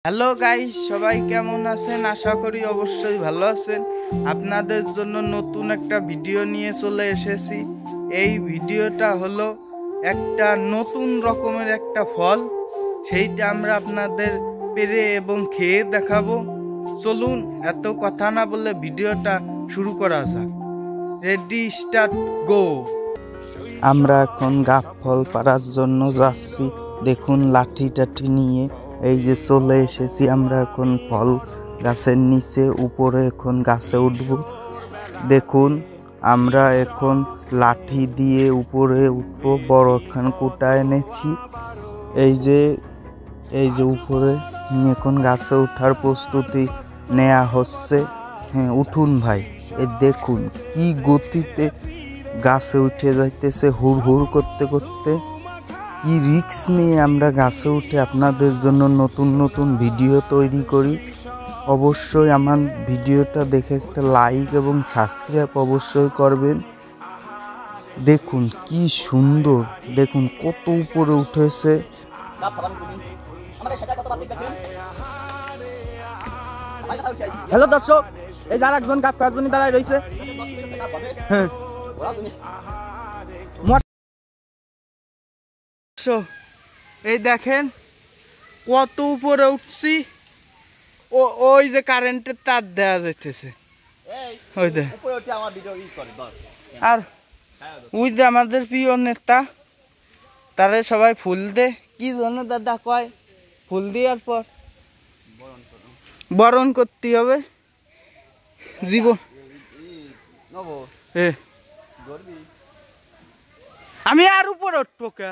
Hello guys, সবাই কেমন আছেন? আশা করি অবশ্যই ভালো আছেন। আপনাদের জন্য নতুন একটা ভিডিও নিয়ে চলে এসেছি। এই ভিডিওটা হলো একটা নতুন রকমের একটা ফল, সেইটা আমরা আপনাদের পেরে এবং খেয়ে দেখাবো। চলুন এত কথা না বলে ভিডিওটা শুরু করা যাক। রেডি, স্টার্ট, গো। আমরা এখন গাছ ফল পাড়ার জন্য যাচ্ছি। দেখুন লাঠি টাঠি নিয়ে এই যে চলে এসেছি আমরা এখন ফল গাছের নিচে। উপরে এখন গাছে উঠব। দেখুন আমরা এখন লাঠি দিয়ে উপরে উঠব। বড় এখন কুটা এনেছি। এই যে উপরে এখন গাছে ওঠার প্রস্তুতি নেওয়া হচ্ছে। হ্যাঁ, উঠুন ভাই। এই দেখুন কি গতিতে গাছে উঠে যাইতেছে, হুড় হুড় করতে করতে। কি রিস্ক নিয়ে আমরা গাছে উঠে আপনাদের জন্য নতুন নতুন ভিডিও তৈরি করি। অবশ্যই আমার ভিডিওটা দেখে একটা লাইক এবং সাবস্ক্রাইব অবশ্যই করবেন। দেখুন কি সুন্দর, দেখুন কত উপরে উঠেছে। হ্যালো দর্শক, এই যার একজন গাছ পাঁচজনই দাঁড়ায় রয়েছে। হ্যাঁ, এই দেখেন কত উপরে উঠছি। ওই যে কারেন্টের তার দেওয়া যাইতেছে। আর ওই যে আমাদের প্রিয় নেতা, তারে সবাই ফুল দে। কি জন্য দাদা কয়? ফুল দেওয়ার পর বরণ করতে হবে জীবন। আমি আর উপরে উঠবো কে?